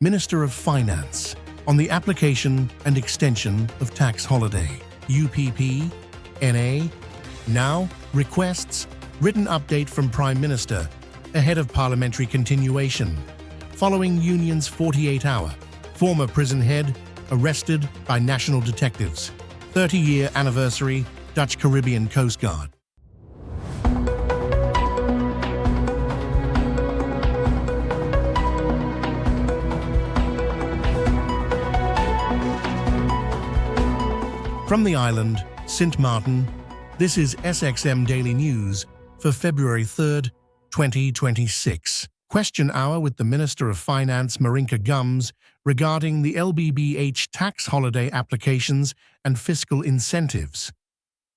Minister of Finance, on the application and extension of tax holiday, UPP, NA. Now, requests, written update from Prime Minister, ahead of parliamentary continuation, following Union's 48-hour, former prison head, arrested by national detectives, 30-year anniversary, Dutch Caribbean Coast Guard. From the island, Sint Maarten, this is SXM Daily News for February 3rd, 2026. Question Hour with the Minister of Finance Marinka Gums regarding the LBBH tax holiday applications and fiscal incentives.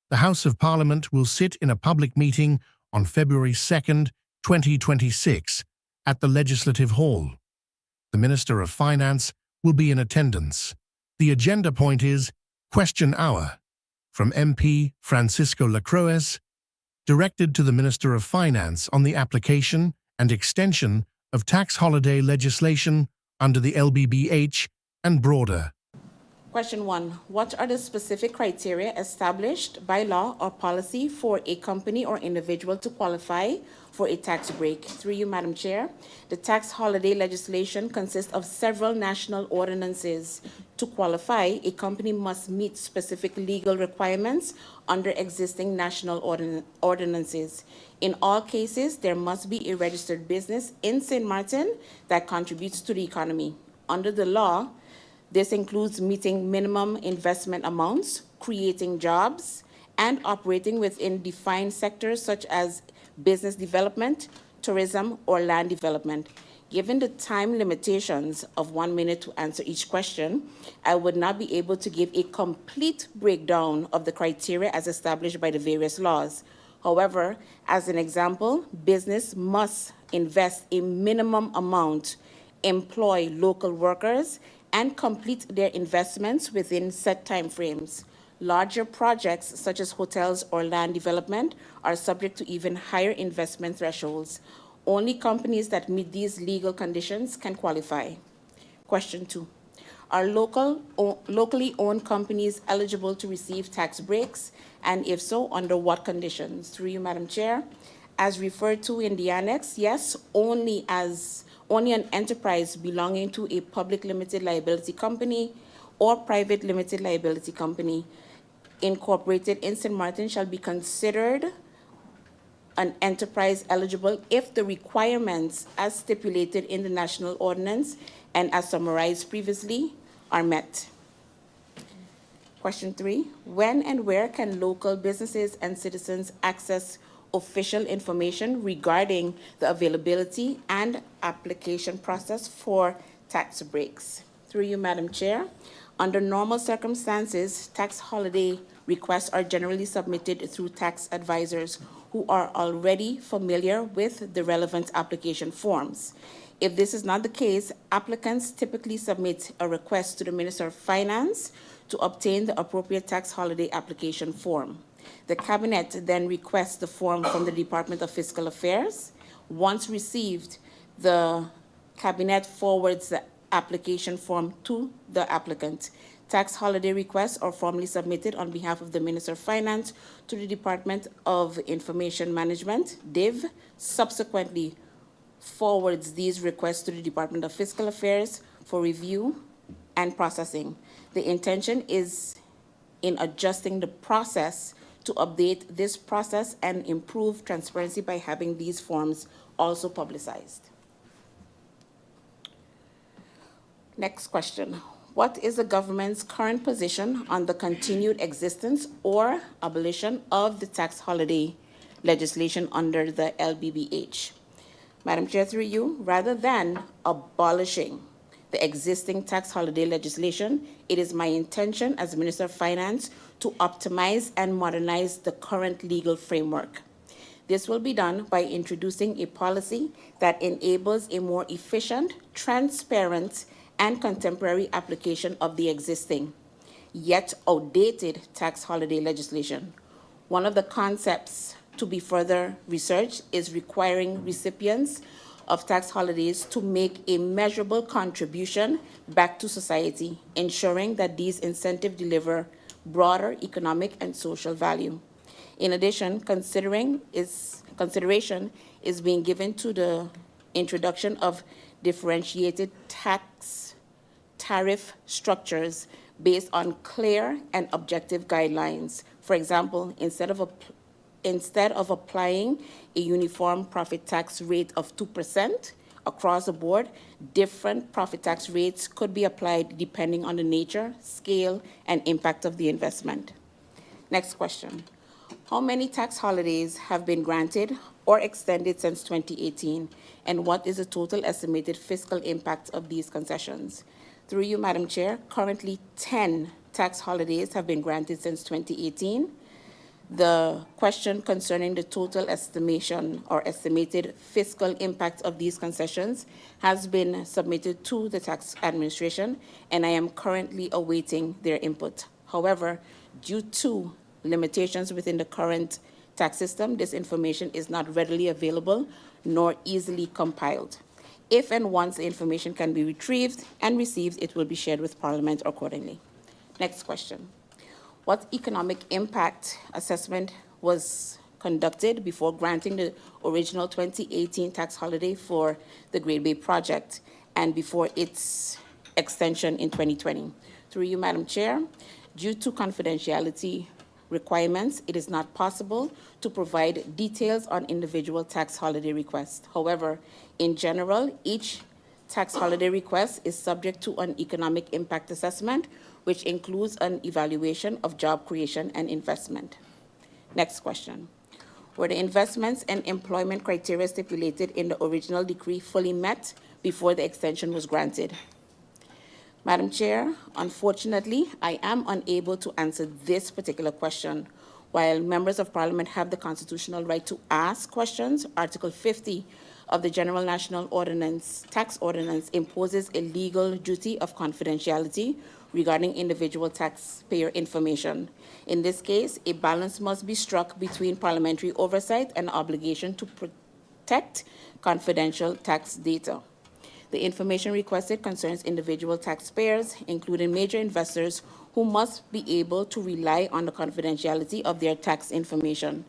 The House of Parliament will sit in a public meeting on February 2nd, 2026 at the Legislative Hall. The Minister of Finance will be in attendance. The agenda point is Question Hour from MP Francisco Lacroix, directed to the Minister of Finance on the application and extension of tax holiday legislation under the LBBH and broader. Question 1. What are the specific criteria established by law or policy for a company or individual to qualify for a tax break? Through you, Madam Chair. The tax holiday legislation consists of several national ordinances. To qualify, a company must meet specific legal requirements under existing national ordinances. In all cases, there must be a registered business in St. Maarten that contributes to the economy. Under the law, this includes meeting minimum investment amounts, creating jobs, and operating within defined sectors such as business development, tourism, or land development. Given the time limitations of 1 minute to answer each question, I would not be able to give a complete breakdown of the criteria as established by the various laws. However, as an example, business must invest a minimum amount, employ local workers, and complete their investments within set timeframes. Larger projects such as hotels or land development are subject to even higher investment thresholds. Only companies that meet these legal conditions can qualify. Question 2. Are locally owned companies eligible to receive tax breaks? And if so, under what conditions? Through you, Madam Chair. As referred to in the annex, yes, only an enterprise belonging to a public limited liability company or private limited liability company incorporated in St. Maarten shall be considered an enterprise eligible if the requirements as stipulated in the national ordinance and as summarized previously are met. Question 3, when and where can local businesses and citizens access official information regarding the availability and application process for tax breaks? Through you, Madam Chair. Under normal circumstances, tax holiday requests are generally submitted through tax advisors who are already familiar with the relevant application forms. If this is not the case, applicants typically submit a request to the Minister of Finance to obtain the appropriate tax holiday application form. The Cabinet then requests the form from the Department of Fiscal Affairs. Once received, the Cabinet forwards the application form to the applicant. Tax holiday requests are formally submitted on behalf of the Minister of Finance to the Department of Information Management, DIV. Subsequently, forwards these requests to the Department of Fiscal Affairs for review and processing. The intention is in adjusting the process to update this process and improve transparency by having these forms also publicized. Next question. What is the government's current position on the continued existence or abolition of the tax holiday legislation under the LBBH? Madam Chair, through you, rather than abolishing the existing tax holiday legislation, it is my intention as Minister of Finance to optimize and modernize the current legal framework. This will be done by introducing a policy that enables a more efficient, transparent, and contemporary application of the existing, yet outdated tax holiday legislation. One of the concepts to be further researched is requiring recipients of tax holidays to make a measurable contribution back to society, ensuring that these incentives deliver broader economic and social value. In addition, consideration is being given to the introduction of differentiated tax tariff structures based on clear and objective guidelines. For example, instead of applying a uniform profit tax rate of 2% across the board, different profit tax rates could be applied depending on the nature, scale, and impact of the investment. Next question. How many tax holidays have been granted or extended since 2018, and what is the total estimated fiscal impact of these concessions? Through you, Madam Chair, currently 10 tax holidays have been granted since 2018. The question concerning the total estimation or estimated fiscal impact of these concessions has been submitted to the tax administration, and I am currently awaiting their input. However, due to limitations within the current tax system, this information is not readily available nor easily compiled. If and once the information can be retrieved and received, it will be shared with Parliament accordingly. Next question. What economic impact assessment was conducted before granting the original 2018 tax holiday for the Great Bay project and before its extension in 2020? Through you, Madam Chair, due to confidentiality requirements, it is not possible to provide details on individual tax holiday requests. However, in general, each tax holiday request is subject to an economic impact assessment, which includes an evaluation of job creation and investment. Next question. Were the investments and employment criteria stipulated in the original decree fully met before the extension was granted? Madam Chair, unfortunately, I am unable to answer this particular question. While members of Parliament have the constitutional right to ask questions, Article 50 of the General National Tax Ordinance imposes a legal duty of confidentiality regarding individual taxpayer information. In this case, a balance must be struck between parliamentary oversight and obligation to protect confidential tax data. The information requested concerns individual taxpayers, including major investors, who must be able to rely on the confidentiality of their tax information.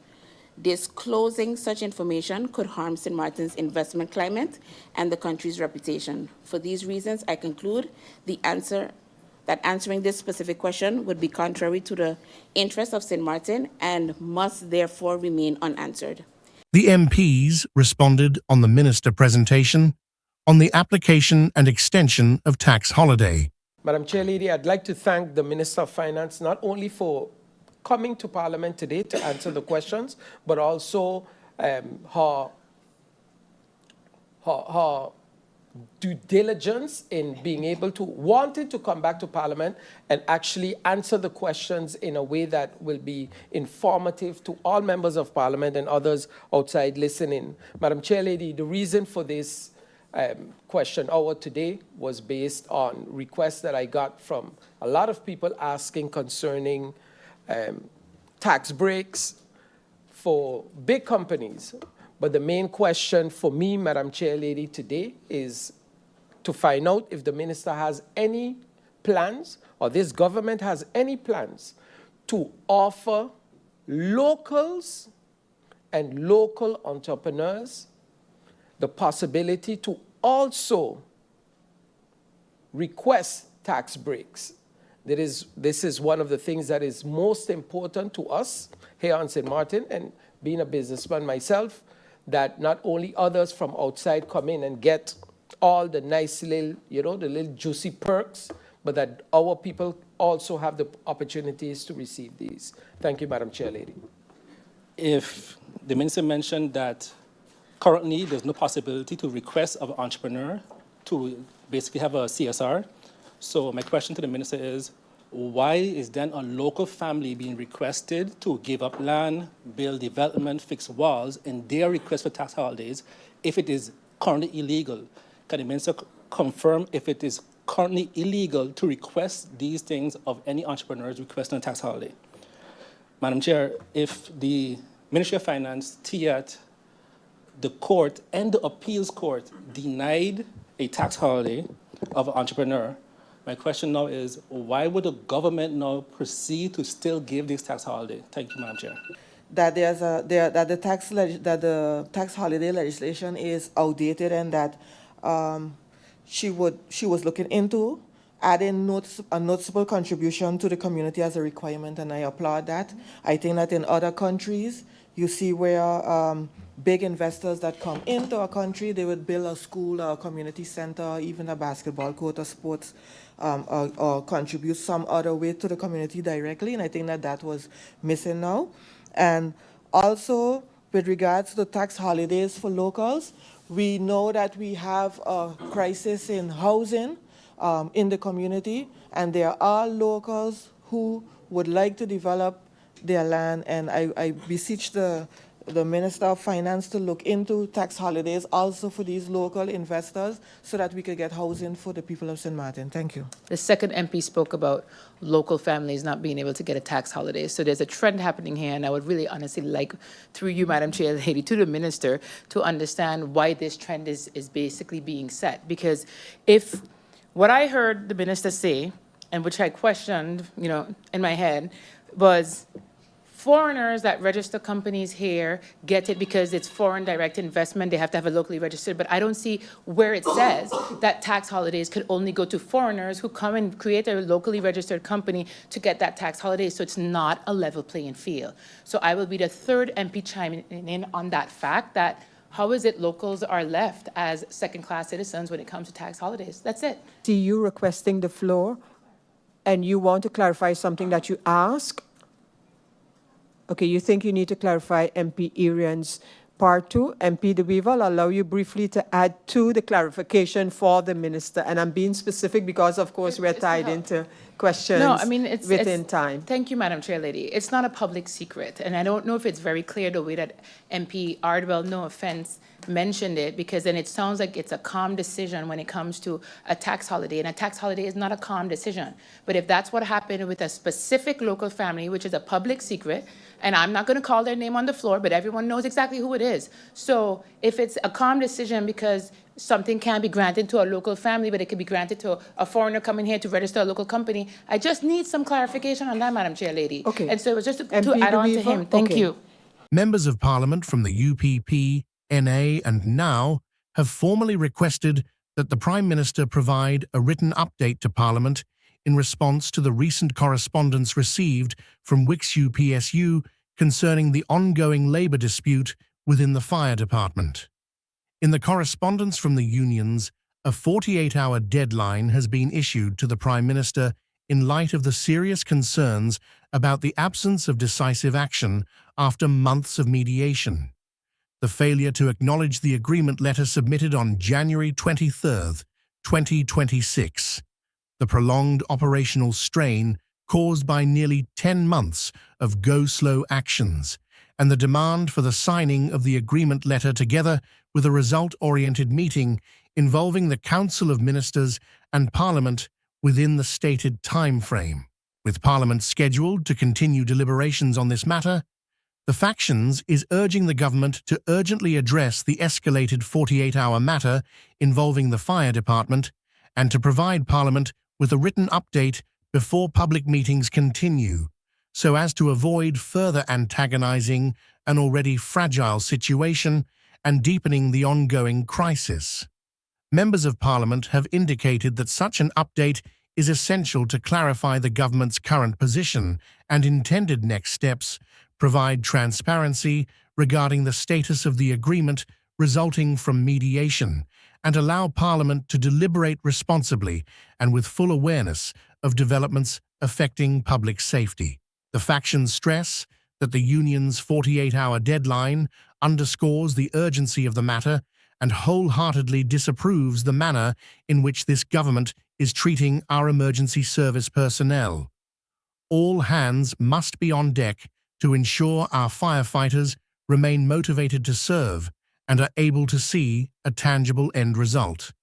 Disclosing such information could harm St. Martin's investment climate and the country's reputation. For these reasons, I conclude that answering this specific question would be contrary to the interests of St. Martin and must therefore remain unanswered. The MPs responded on the Minister presentation on the application and extension of tax holiday. Madam Chair Lady, I'd like to thank the Minister of Finance not only for coming to Parliament today to answer the questions, but also her due diligence in being able to, wanted to come back to Parliament and actually answer the questions in a way that will be informative to all members of Parliament and others outside listening. Madam Chair Lady, the reason for this question hour today was based on requests that I got from a lot of people asking concerning tax breaks for big companies. But the main question for me, Madam Chair Lady, today is to find out if the minister has any plans, or this government has any plans, to offer locals and local entrepreneurs the possibility to also request tax breaks. This is one of the things that is most important to us here on St. Martin, and being a businessman myself, that not only others from outside come in and get all the nice little, the little juicy perks, but that our people also have the opportunities to receive these. Thank you, Madam Chair Lady. If the minister mentioned that currently there's no possibility to request of an entrepreneur to basically have a CSR, so my question to the minister is, why is then a local family being requested to give up land, build development, fix walls in their request for tax holidays if it is currently illegal? Can the minister confirm if it is currently illegal to request these things of any entrepreneurs requesting a tax holiday? Madam Chair, if the Ministry of Finance tee at the court and the appeals court denied a tax holiday of an entrepreneur. My question now is, why would the government now proceed to still give this tax holiday? Thank you, Madam Chair. That that the tax holiday legislation is outdated, and that she was looking into adding a noticeable contribution to the community as a requirement, and I applaud that. I think that in other countries, you see where big investors that come into a country, they would build a school, a community center, even a basketball court or sports, or contribute some other way to the community directly, and I think that that was missing now. And also, with regards to the tax holidays for locals, we know that we have a crisis in housing in the community, and there are locals who would like to develop their land, and I beseech the Minister of Finance to look into tax holidays also for these local investors so that we could get housing for the people of St. Martin. Thank you. The second MP spoke about local families not being able to get a tax holiday. So there's a trend happening here, and I would really honestly like, through you, Madam Chair Lady, to the Minister, to understand why this trend is basically being set. Because if what I heard the Minister say, and which I questioned, in my head, was foreigners that register companies here get it because it's foreign direct investment. They have to have a locally registered, but I don't see where it says that tax holidays could only go to foreigners who come and create a locally registered company to get that tax holiday. So it's not a level playing field. So I will be the third MP chiming in on that fact that how is it locals are left as second-class citizens when it comes to tax holidays? That's it. See you requesting the floor, and you want to clarify something that you asked. Okay, you think you need to clarify MP Arian's part 2. MP De Wever, I'll allow you briefly to add to the clarification for the Minister. And I'm being specific because, of course, we're tied into questions within time. Thank you, Madam Chair Lady. It's not a public secret. And I don't know if it's very clear the way that MP Ardwell, no offense, mentioned it, because then it sounds like it's a calm decision when it comes to a tax holiday. And a tax holiday is not a calm decision. But if that's what happened with a specific local family, which is a public secret, and I'm not going to call their name on the floor, but everyone knows exactly who it is. So if it's a calm decision because something can be granted to a local family, but it could be granted to a foreigner coming here to register a local company, I just need some clarification on that, Madam Chair Lady. Okay. And so it was just to add on to him. Thank you. Members of Parliament from the UPP, NA and NOW have formally requested that the Prime Minister provide a written update to Parliament in response to the recent correspondence received from Wicks UPSU concerning the ongoing labour dispute within the fire department. In the correspondence from the unions, a 48-hour deadline has been issued to the Prime Minister in light of the serious concerns about the absence of decisive action after months of mediation. The failure to acknowledge the agreement letter submitted on January 23, 2026, the prolonged operational strain caused by nearly 10 months of go-slow actions, and the demand for the signing of the agreement letter together with a result-oriented meeting involving the Council of Ministers and Parliament within the stated time frame. With Parliament scheduled to continue deliberations on this matter, the factions is urging the government to urgently address the escalated 48-hour matter involving the fire department and to provide Parliament with a written update before public meetings continue, so as to avoid further antagonizing an already fragile situation and deepening the ongoing crisis. Members of Parliament have indicated that such an update is essential to clarify the government's current position and intended next steps, provide transparency regarding the status of the agreement resulting from mediation, and allow Parliament to deliberate responsibly and with full awareness of developments affecting public safety. The factions stress that the union's 48-hour deadline underscores the urgency of the matter and wholeheartedly disapproves the manner in which this government is treating our emergency service personnel. All hands must be on deck to ensure our firefighters remain motivated to serve and are able to see a tangible end result.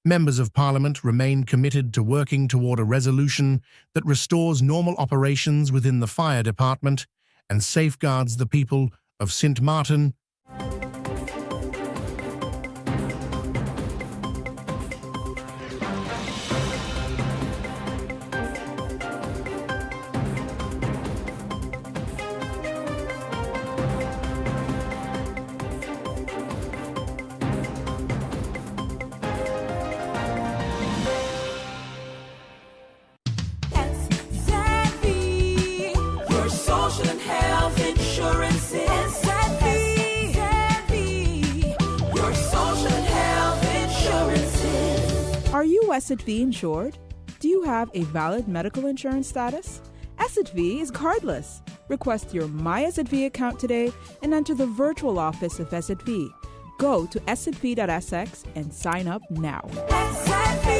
Members of Parliament remain committed to working toward a resolution that restores normal operations within the fire department and safeguards the people of St. Martin Asset V insured? Do you have a valid medical insurance status? Asset V is cardless. Request your My Asset V account today and enter the virtual office of Asset V. Go to assetv.sx and sign up now. Asset V,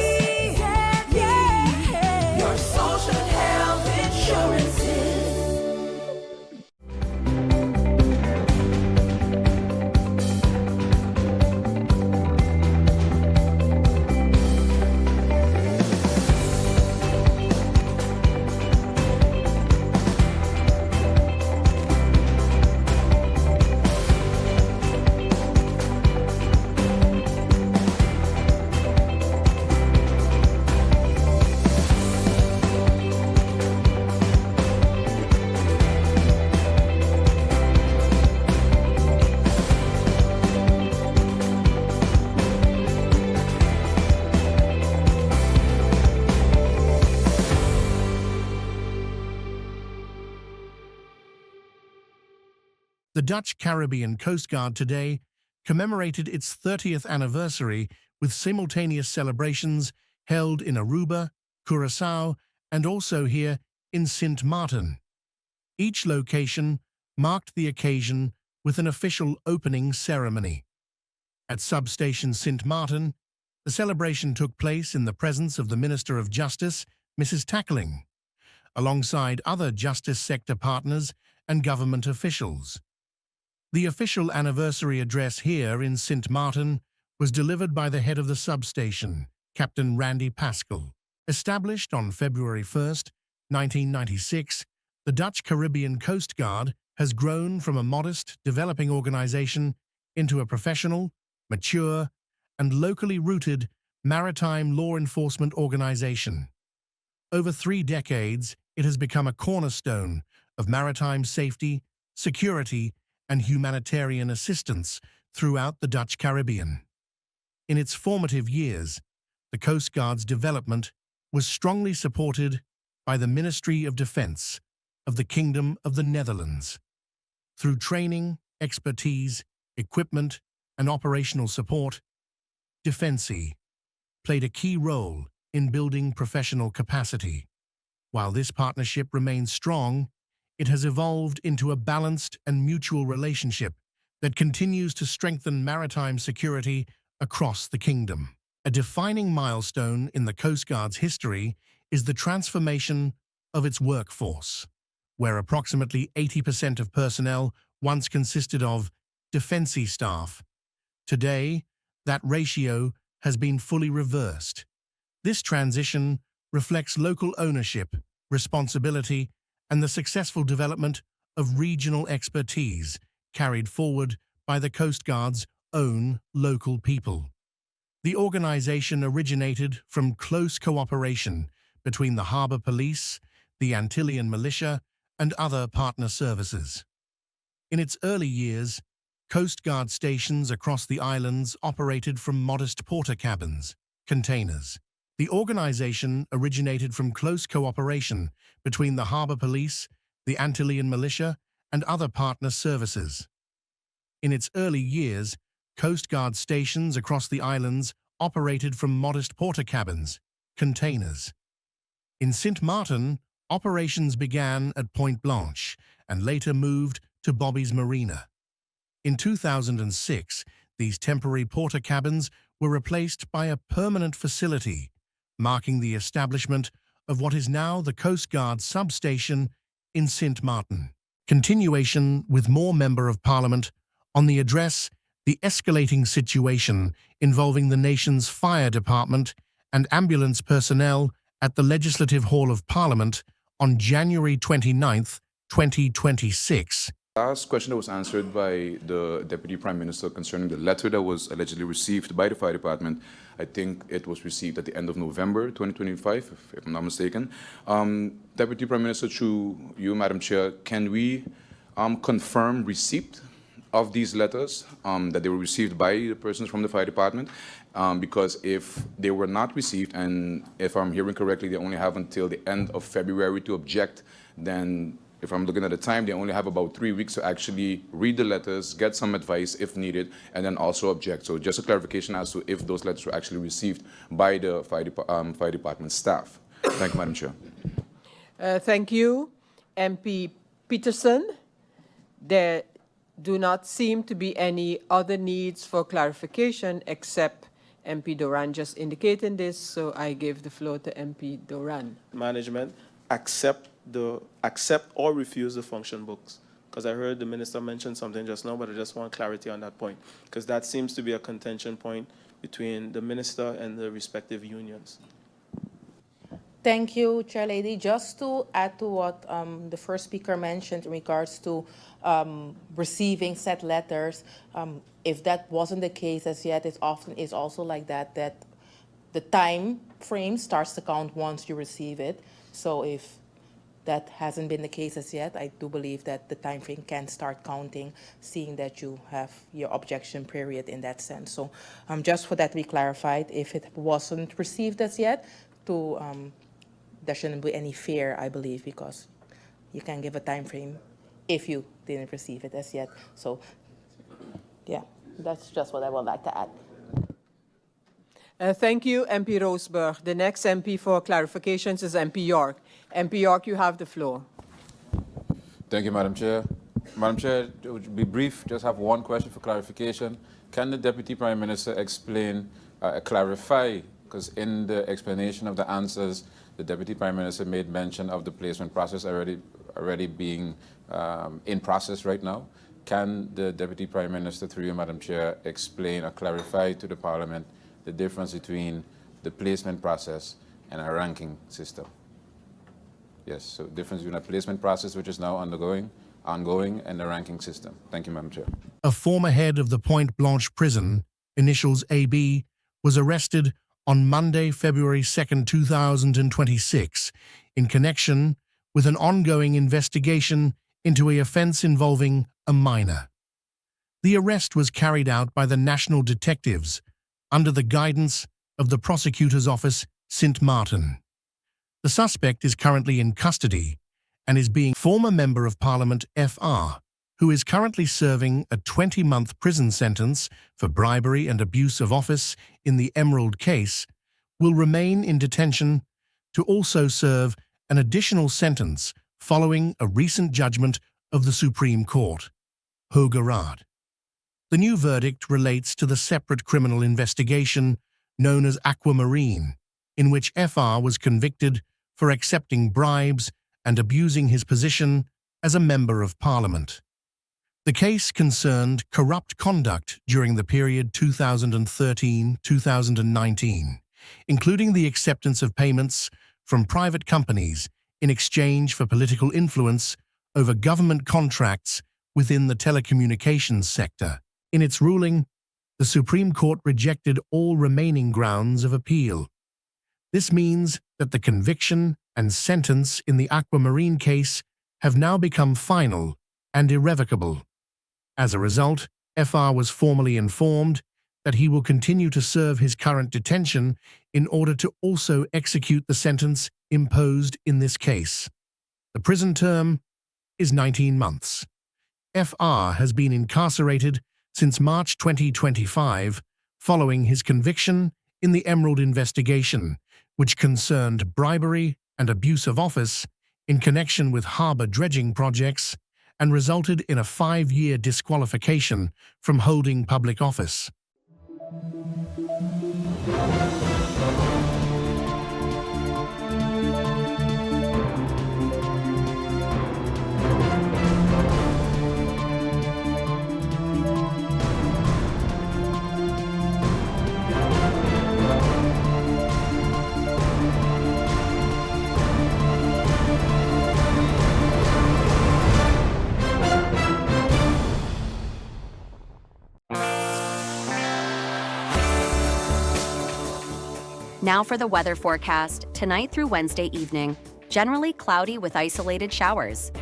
yeah. Your social health insurances. The Dutch Caribbean Coast Guard today commemorated its 30th anniversary with simultaneous celebrations held in Aruba, Curaçao, and also here in Sint Maarten. Each location marked the occasion with an official opening ceremony. At Substation Sint Maarten, the celebration took place in the presence of the Minister of Justice, Mrs. Tackling, alongside other justice sector partners and government officials. The official anniversary address here in Sint Maarten was delivered by the head of the substation, Captain Randy Pascal. Established on February 1st, 1996, the Dutch Caribbean Coast Guard has grown from a modest, developing organization into a professional, mature, and locally rooted maritime law enforcement organization. Over 3 decades, it has become a cornerstone of maritime safety, security, and humanitarian assistance throughout the Dutch Caribbean. In its formative years, the Coast Guard's development was strongly supported by the Ministry of Defence of the Kingdom of the Netherlands. Through training, expertise, equipment, and operational support, Defensie played a key role in building professional capacity. While this partnership remains strong, it has evolved into a balanced and mutual relationship that continues to strengthen maritime security across the kingdom. A defining milestone in the Coast Guard's history is the transformation of its workforce, where approximately 80% of personnel once consisted of Defensie staff. Today, that ratio has been fully reversed. This transition reflects local ownership, responsibility, and the successful development of regional expertise carried forward by the Coast Guard's own local people. The organization originated from close cooperation between the Harbour Police, the Antillean Militia, and other partner services. In its early years, Coast Guard stations across the islands operated from modest porter cabins, containers. The organization originated from close cooperation between the Harbour Police, the Antillean Militia, and other partner services. In its early years, Coast Guard stations across the islands operated from modest porter cabins, containers. In Sint Maarten, operations began at Point Blanche and later moved to Bobby's Marina. In 2006, these temporary porter cabins were replaced by a permanent facility, marking the establishment of what is now the Coast Guard substation in Sint Maarten. Continuation with more Member of Parliament on the address The Escalating Situation Involving the Nation's Fire Department and Ambulance Personnel at the Legislative Hall of Parliament on January 29, 2026. Last question that was answered by the Deputy Prime Minister concerning the letter that was allegedly received by the Fire Department. I think it was received at the end of November 2025, if I'm not mistaken. Deputy Prime Minister, through you, Madam Chair, can we confirm receipt of these letters, that they were received by the persons from the Fire Department? Because if they were not received, and if I'm hearing correctly, they only have until the end of February to object, then if I'm looking at the time, they only have about 3 weeks to actually read the letters, get some advice if needed, and then also object. So just a clarification as to if those letters were actually received by the fire department staff. Thank you, Madam Chair. Thank you, MP Peterson. There do not seem to be any other needs for clarification except MP Doran just indicating this, so I give the floor to MP Doran. Management accept or refuse the function books, because I heard the minister mention something just now, but I just want clarity on that point, because that seems to be a contention point between the minister and the respective unions. Thank you, Chair Lady. Just to add to what the first speaker mentioned in regards to receiving set letters, if that wasn't the case as yet, it often is also like that the time frame starts to count once you receive it. So if that hasn't been the case as yet, I do believe that the time frame can start counting, seeing that you have your objection period in that sense. So just for that to be clarified, if it wasn't received as yet, there shouldn't be any fear, I believe, because you can give a time frame if you didn't receive it as yet. So, yeah, that's just what I would like to add. Thank you, MP Roseberg. The next MP for clarifications is MP York. MP York, you have the floor. Thank you, Madam Chair. Madam Chair, to be brief, just have one question for clarification. Can the Deputy Prime Minister explain, clarify, because in the explanation of the answers, the Deputy Prime Minister made mention of the placement process already being in process right now. Can the Deputy Prime Minister, through you, Madam Chair, explain or clarify to the Parliament the difference between the placement process and a ranking system? Yes, so difference between a placement process, which is now ongoing, and the ranking system. Thank you, Madam Chair. A former head of the Point Blanche prison, initials AB, was arrested on Monday, February 2, 2026, in connection with an ongoing investigation into an offence involving a minor. The arrest was carried out by the National Detectives under the guidance of the Prosecutor's Office, St. Martin. The suspect is currently in custody and is being former Member of Parliament FR, who is currently serving a 20-month prison sentence for bribery and abuse of office in the Emerald case, will remain in detention to also serve an additional sentence following a recent judgment of the Supreme Court. Hogarad. The new verdict relates to the separate criminal investigation known as Aquamarine, in which FR was convicted for accepting bribes and abusing his position as a Member of Parliament. The case concerned corrupt conduct during the period 2013-2019, including the acceptance of payments from private companies in exchange for political influence over government contracts within the telecommunications sector. In its ruling, the Supreme Court rejected all remaining grounds of appeal. This means that the conviction and sentence in the Aquamarine case have now become final and irrevocable. As a result, FR was formally informed that he will continue to serve his current detention in order to also execute the sentence imposed in this case. The prison term is 19 months. FR has been incarcerated since March 2025 following his conviction in the Emerald investigation, which concerned bribery and abuse of office in connection with harbour dredging projects and resulted in a 5-year disqualification from holding public office. Now for the weather forecast, tonight through Wednesday evening. Generally cloudy with isolated showers.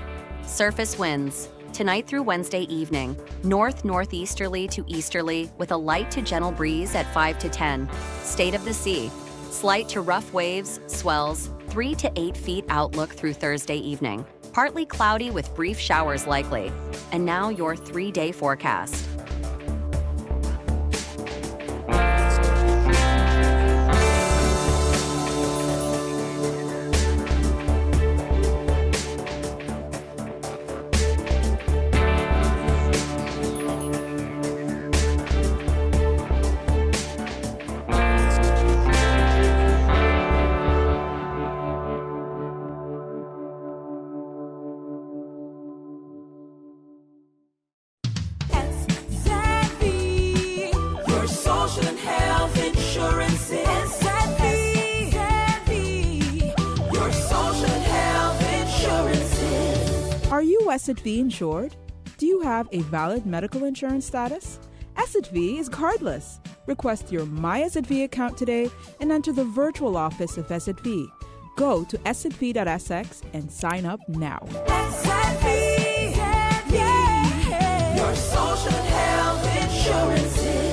Surface winds, tonight through Wednesday evening. North-northeasterly to easterly with a light to gentle breeze at 5 to 10. State of the sea, slight to rough waves, swells, 3 to 8 feet outlook through Thursday evening. Partly cloudy with brief showers likely. And now your 3-day forecast. Savvy, your social and health insurance is Savvy. Your social and health insurance is. Are you SXV insured? Do you have a valid medical insurance status? SXV is cardless. Request your My SXV account today and enter the virtual office of SXV. Go to sxv.sx and sign up now. Savvy, yeah, your social and health insurance is.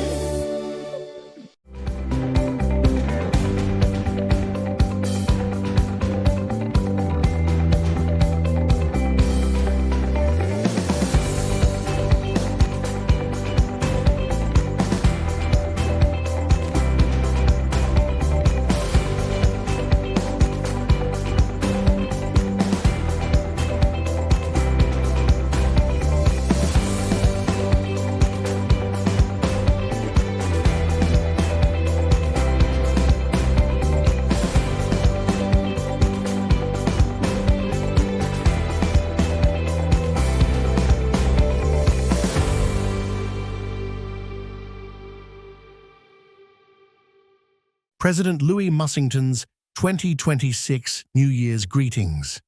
President Louis Mussington's 2026 New Year's greetings.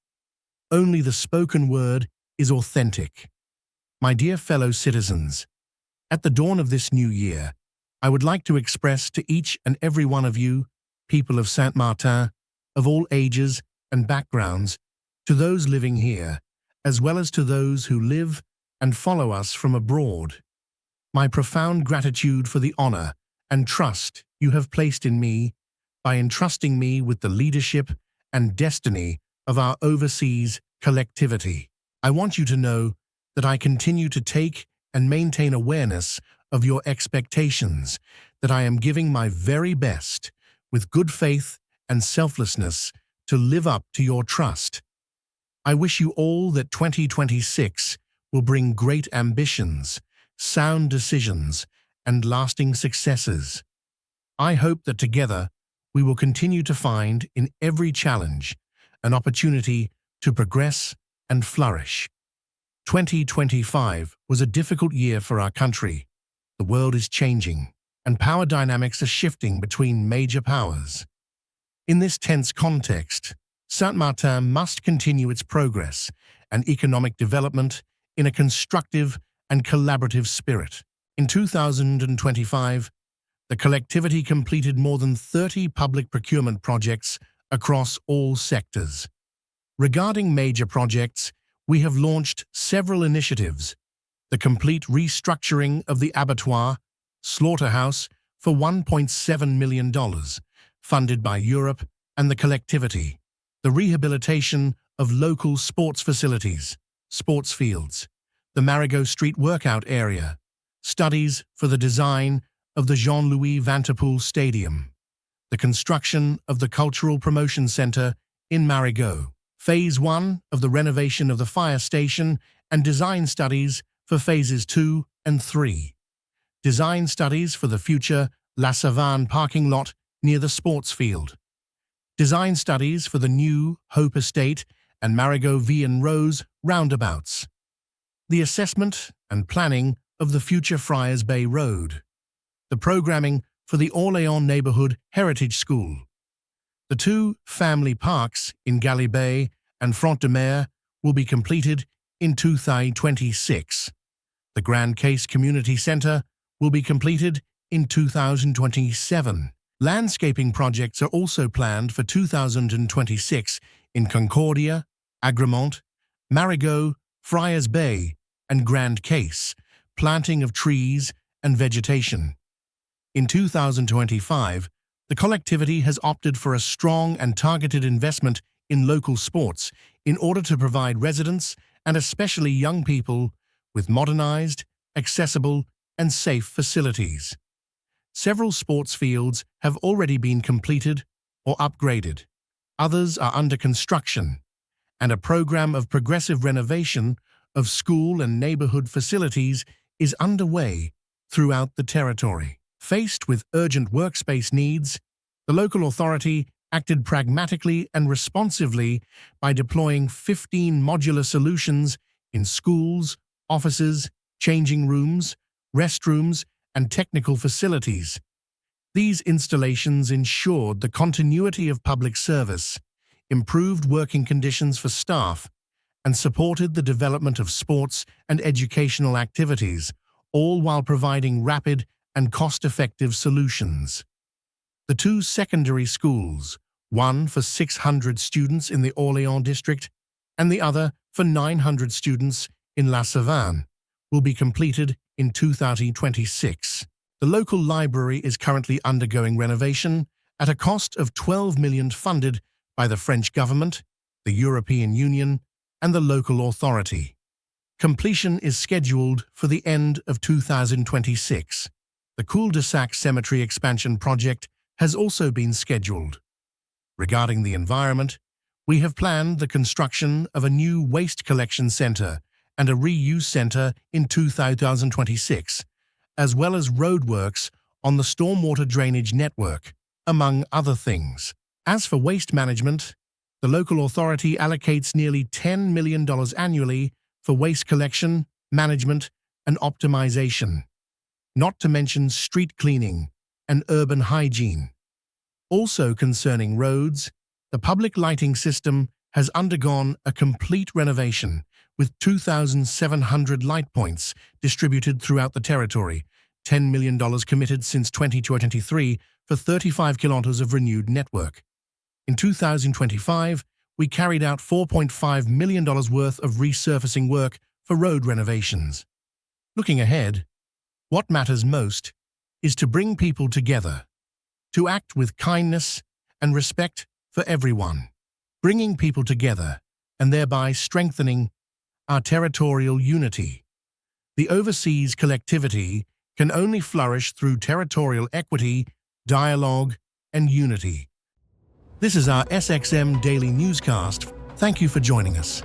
Only the spoken word is authentic. My dear fellow citizens, at the dawn of this new year, I would like to express to each and every one of you, people of Saint-Martin, of all ages and backgrounds, to those living here, as well as to those who live and follow us from abroad, my profound gratitude for the honor and trust you have placed in me by entrusting me with the leadership and destiny of our overseas collectivity. I want you to know that I continue to take and maintain awareness of your expectations, that I am giving my very best with good faith and selflessness to live up to your trust. I wish you all that 2026 will bring great ambitions, sound decisions, and lasting successes. I hope that together we will continue to find in every challenge an opportunity to progress and flourish. 2025 was a difficult year for our country. The world is changing, and power dynamics are shifting between major powers. In this tense context, Saint-Martin must continue its progress and economic development in a constructive and collaborative spirit. In 2025, the collectivity completed more than 30 public procurement projects across all sectors. Regarding major projects, we have launched several initiatives. The complete restructuring of the abattoir, slaughterhouse, for $1.7 million, funded by Europe and the collectivity. The rehabilitation of local sports facilities, sports fields, the Marigot Street workout area, studies for the design of the Jean-Louis Vanterpool Stadium, the construction of the Cultural Promotion Center in Marigot, Phase 1 of the renovation of the fire station, and design studies for Phases 2 and 3. Design studies for the future La Savane parking lot near the sports field. Design studies for the new Hope Estate and Marigot Vian Rose roundabouts. The assessment and planning of the future Friars Bay Road. The programming for the Orléans Neighborhood Heritage School. The 2 family parks in Galibay and Front-de-Mer will be completed in 2026. The Grand Case Community Center will be completed in 2027. Landscaping projects are also planned for 2026 in Concordia, Agremont, Marigot, Friars Bay, and Grand Case, planting of trees and vegetation. In 2025, the collectivity has opted for a strong and targeted investment in local sports in order to provide residents, and especially young people, with modernized, accessible, and safe facilities. Several sports fields have already been completed or upgraded. Others are under construction, and a program of progressive renovation of school and neighborhood facilities is underway throughout the territory. Faced with urgent workspace needs, the local authority acted pragmatically and responsively by deploying 15 modular solutions in schools, offices, changing rooms, restrooms, and technical facilities. These installations ensured the continuity of public service, improved working conditions for staff, and supported the development of sports and educational activities, all while providing rapid and cost-effective solutions. The two secondary schools, one for 600 students in the Orléans district and the other for 900 students in La Savane, will be completed in 2026. The local library is currently undergoing renovation at a cost of $12 million funded by the French government, the European Union, and the local authority. Completion is scheduled for the end of 2026. The Cul-de-Sac Cemetery expansion project has also been scheduled. Regarding the environment, we have planned the construction of a new waste collection center and a reuse center in 2026, as well as roadworks on the stormwater drainage network, among other things. As for waste management, the local authority allocates nearly $10 million annually for waste collection, management, and optimization, not to mention street cleaning and urban hygiene. Also concerning roads, the public lighting system has undergone a complete renovation with 2,700 light points distributed throughout the territory, $10 million committed since 2023 for 35 kilometers of renewed network. In 2025, we carried out $4.5 million worth of resurfacing work for road renovations. Looking ahead, what matters most is to bring people together, to act with kindness and respect for everyone, bringing people together and thereby strengthening our territorial unity. The overseas collectivity can only flourish through territorial equity, dialogue, and unity. This is our SXM Daily Newscast. Thank you for joining us.